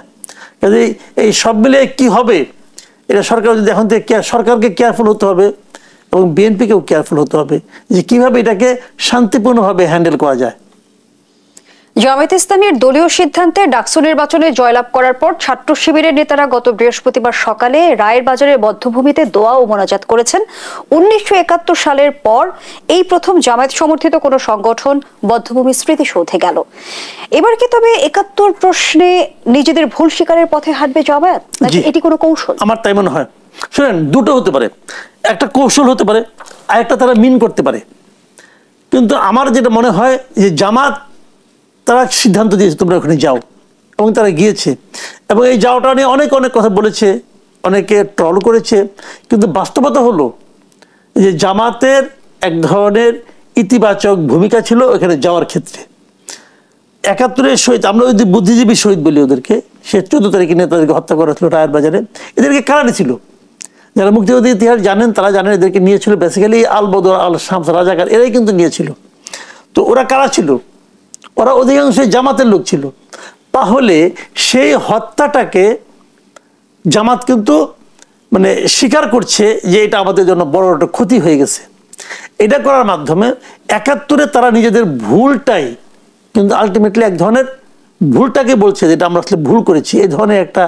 কাজে এই সব মিলে কি হবে, এটা সরকার যদি এখন থেকে সরকারকে কেয়ারফুল হতে হবে এবং বিএনপিকেও কেয়ারফুল হতে হবে যে কিভাবে এটাকে শান্তিপূর্ণভাবে হ্যান্ডেল করা যায়। জামায়াত ইসলামীর দলীয় সিদ্ধান্তে ডাকসু নির্বাচনে জয়লাভ করার পর ছাত্র শিবিরের নেতারা গত বৃহস্পতিবার সকালে রায়ের বাজারের বধ্যভূমিতে দোয়া ও মোনাজাত করেছেন। 1971 সালের পর এই প্রথম জামায়াত সমর্থিত কোনো সংগঠন বধ্যভূমি স্মৃতিসৌধে গেল। এবার কি তবে 71 প্রশ্নে নিজেদের ভুল স্বীকারের পথে হাঁটবে জামায়াত, নাকি এটি কোনো কৌশল? আমার তাই মনে হয়। শুনেন, দুটো হতে পারে, একটা কৌশল হতে পারে আর একটা তারা মিন করতে পারে। কিন্তু আমার যেটা মনে হয় যে জামাত তারা সিদ্ধান্ত দিয়েছে তোমরা ওখানে যাও, এবং তারা গিয়েছে এবং এই যাওয়াটা নিয়ে অনেক কথা বলেছে, অনেকে ট্রল করেছে। কিন্তু বাস্তবতা হলো যে জামাতের এক ধরনের ইতিবাচক ভূমিকা ছিল এখানে যাওয়ার ক্ষেত্রে। 71-এর শহীদ, আমরা যদি বুদ্ধিজীবী শহীদ বলি ওদেরকে, সে 14 তারিখে নেতাদেরকে হত্যা করা হচ্ছিল রায়ের বাজারে। এদেরকে কারা নিয়েছিল? যারা মুক্তিযুদ্ধের ইতিহাস জানেন তারা জানেন এদেরকে নিয়েছিল বেসিক্যালি আল বদর, আল শামস, রাজাকার, এরাই কিন্তু নিয়েছিল। তো ওরা কারা ছিল? ওরা অধিকাংশই জামাতের লোক ছিল। তাহলে সেই হত্যাটাকে জামাত কিন্তু মানে স্বীকার করছে যে এটা আমাদের জন্য বড় একটা ক্ষতি হয়ে গেছে। এটা করার মাধ্যমে 71-এ তারা নিজেদের ভুলটাই কিন্তু আলটিমেটলি এক ধরনের ভুলটাকে বলছে যেটা আমরা আসলে ভুল করেছি, এই ধরনের একটা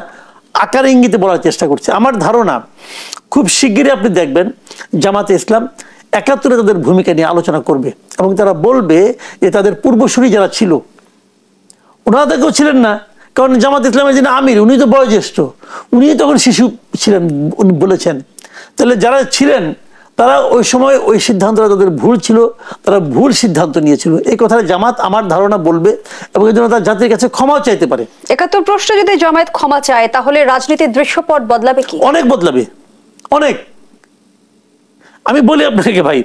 আকার ইঙ্গিতে বলার চেষ্টা করছে। আমার ধারণা খুব শিগগিরই আপনি দেখবেন জামাতে ইসলাম 71-এ তাদের ভূমিকা নিয়ে আলোচনা করবে এবং তারা বলবে যে তাদের পূর্বসূরি যারা ছিল ওনারা তো কেউ ছিলেন না, কারণ জামাত ইসলামের যিনি আমির উনি তো বয়োজ্যেষ্ঠ, উনি তখন শিশু ছিলেন উনি বলেছেন। তাহলে যারা ছিলেন তারা ওই সময় ওই সিদ্ধান্তটা তাদের ভুল ছিল, তারা ভুল সিদ্ধান্ত নিয়েছিল, এই কথাটা জামাত আমার ধারণা বলবে এবং এই জন্য তার জাতির কাছে ক্ষমাও চাইতে পারে। 71 প্রশ্নে যদি জামায়াত ক্ষমা চায় তাহলে রাজনীতির দৃশ্যপট বদলাবে কি? অনেক বদলাবে, অনেক। আমি বলি আপনাকে ভাই,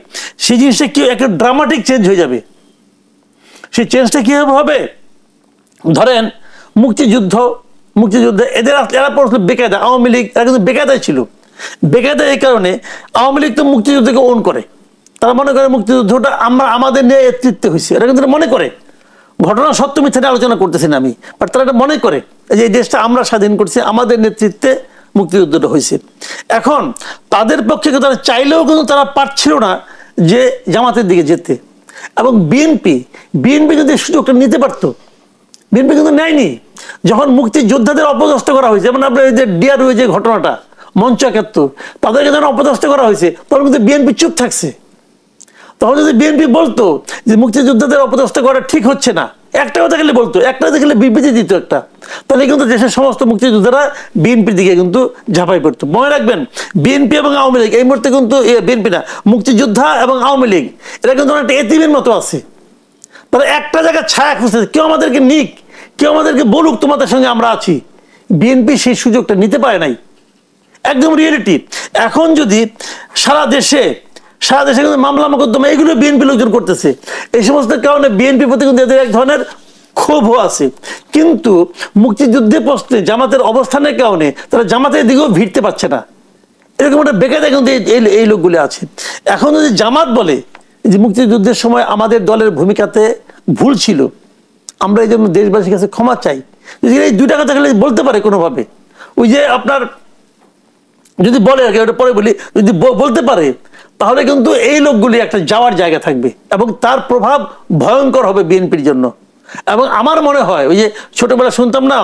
সেই জিনিসটা কি একটা ড্রামাটিক চেঞ্জ হয়ে যাবে। সেই চেঞ্জটা কিভাবে হবে? ধরেন মুক্তিযুদ্ধে এরা পড়ছিল বেকায়দা, আওয়ামী লীগ এরা কিন্তু বেকায়দায় ছিল। বেকায়দা এই কারণে আওয়ামী লীগ তো মুক্তিযুদ্ধকে ওন করে, তারা মনে করে মুক্তিযুদ্ধটা আমাদের নিয়ে নেতৃত্বে হয়েছে, এটা কিন্তু মনে করে। ঘটনা সত্য মিথ্যা আলোচনা করতেছি না আমি, বাট তারা এটা মনে করে যে এই দেশটা আমরা স্বাধীন করছি, আমাদের নেতৃত্বে মুক্তিযুদ্ধটা হয়েছে। এখন তাদের পক্ষে তারা চাইলেও কিন্তু তারা পারছিল না যে জামাতের দিকে যেতে। এবং বিএনপি যদি সুযোগটা নিতে পারতো, বিএনপি কিন্তু নেয়নি। যখন মুক্তিযোদ্ধাদের অপদস্থ করা হয়েছে, যেমন আপনার এই যে ডিআরইউ যে ঘটনাটা, মঞ্চ ৭১, তাদেরকে যখন অপদস্থ করা হয়েছে তখন কিন্তু বিএনপি চুপ থাকছে। তখন যদি বিএনপি বলতো যে মুক্তিযোদ্ধাদের অপদস্থ করা ঠিক হচ্ছে না, একটা কথা খেলে বলতো, একটা কথা খেলে বিবৃতি দিত একটা, তাহলে কিন্তু দেশের সমস্ত মুক্তিযোদ্ধারা বিএনপির দিকে কিন্তু ঝাঁপাই পড়তো। মনে রাখবেন, বিএনপি এবং আওয়ামী লীগ এই মুহূর্তে কিন্তু, বিএনপি না, মুক্তিযোদ্ধা এবং আওয়ামী লীগ এরা কিন্তু একটা এতিমের মতো আছে। তারা একটা জায়গায় ছায়া খুঁজতেছে, কেউ আমাদেরকে নিক, কেউ আমাদেরকে বলুক তোমাদের সঙ্গে আমরা আছি। বিএনপি সেই সুযোগটা নিতে পারে নাই, একদম রিয়েলিটি। এখন যদি সারা দেশে কিন্তু মামলা মোকদ্দমা এগুলো বিএনপি লোকজন করতেছে, এই সমস্ত কারণে বিএনপির প্রতি কিন্তু এদের এক ধরনের ক্ষোভও আছে। কিন্তু মুক্তিযুদ্ধের প্রশ্নে জামাতের অবস্থানের কারণে তারা জামাতের দিকেও ভিড়তে পারছে না, এরকম একটা বেকায়দা কিন্তু এই লোকগুলো আছে। এখন যদি জামাত বলে যে মুক্তিযুদ্ধের সময় আমাদের দলের ভূমিকাতে ভুল ছিল, আমরা এই জন্য দেশবাসীর কাছে ক্ষমা চাই, যদি এই দুইটা কথা খালি বলতে পারে কোনোভাবে, ওই যে আপনার যদি বলে আর কি, ওটা পরে বলি, যদি বলতে পারে, তাহলে কিন্তু এই লোকগুলি একটা যাওয়ার জায়গা থাকবে এবং তার প্রভাব ভয়ঙ্কর হবে বিএনপির জন্য। এবং আমার মনে হয় ওই যে ছোটবেলা শুনতাম না,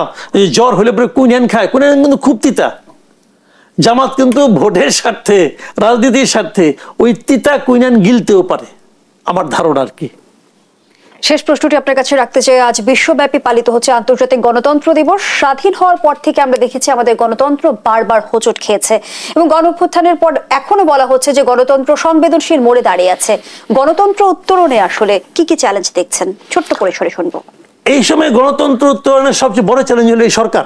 জ্বর হলে পরে কুইনাইন খায়, কুইনাইন কিন্তু খুব তিতা। জামাত কিন্তু ভোটের স্বার্থে, রাজনীতির স্বার্থে ওই তিতা কুইনাইন গিলতেও পারে, আমার ধারণা আর কি। শেষ প্রশ্নটি আপনার কাছে রাখতে চাই, আজ বিশ্বব্যাপী পালিত হচ্ছে আন্তর্জাতিক গণতন্ত্র দিবস। স্বাধীন হওয়ার পর থেকে আমরা দেখেছি আমাদের গণতন্ত্র বারবার হোঁচট খেয়েছে এবং গণঅভ্যুত্থানের পর এখনো বলা হচ্ছে যে গণতন্ত্র সংবেদনশীল মোড়ে দাঁড়িয়ে আছে। গণতন্ত্র উত্তরণে আসলে কি কি চ্যালেঞ্জ দেখছেন, ছোট্ট করে সরে শুনবো। এই সময় গণতন্ত্র উত্তরণের সবচেয়ে বড় চ্যালেঞ্জ হলো এই সরকার।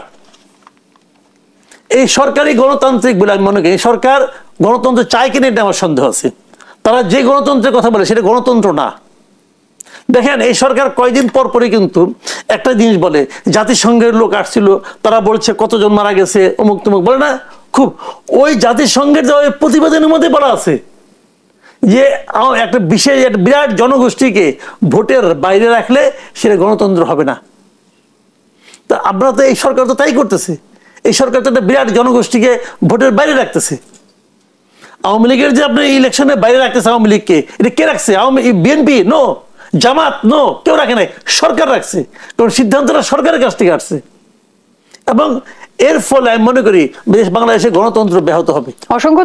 এই সরকারি গণতান্ত্রিক বলে আমি মনে করি, সরকার গণতন্ত্র চায় কিনা এটা আমার সন্দেহ আছে। তারা যে গণতন্ত্রের কথা বলে সেটা গণতন্ত্র না। দেখেন, এই সরকার কয়েকদিন পর পরে কিন্তু একটা জিনিস বলে, জাতিসংঘের লোক আসছিল, তারা বলছে কতজন মারা গেছে, অমুক তমুক বলে না, খুব ওই জাতিসংঘের প্রতিবেদনের মধ্যে বলা আছে যে একটা বিশেষ একটা বিরাট জনগোষ্ঠীকে ভোটের বাইরে রাখলে সেটা গণতন্ত্র হবে না। তা আমরা তো, এই সরকার তো তাই করতেছে। এই সরকার তো একটা বিরাট জনগোষ্ঠীকে ভোটের বাইরে রাখতেছে। আওয়ামী লীগের যে আপনি ইলেকশনের বাইরে রাখতেছে, আওয়ামী লীগকে এটা কে রাখছে? বিএনপি নো, জামাত নো, কেউ রাখে নাই, সরকার রাখছে। কারণ সিদ্ধান্তটা সরকারের কাছ থেকে আসছে এবং এর ফলে আমি মনে করি বাংলাদেশে গণতন্ত্র ব্যাহত হবে। অসংখ্য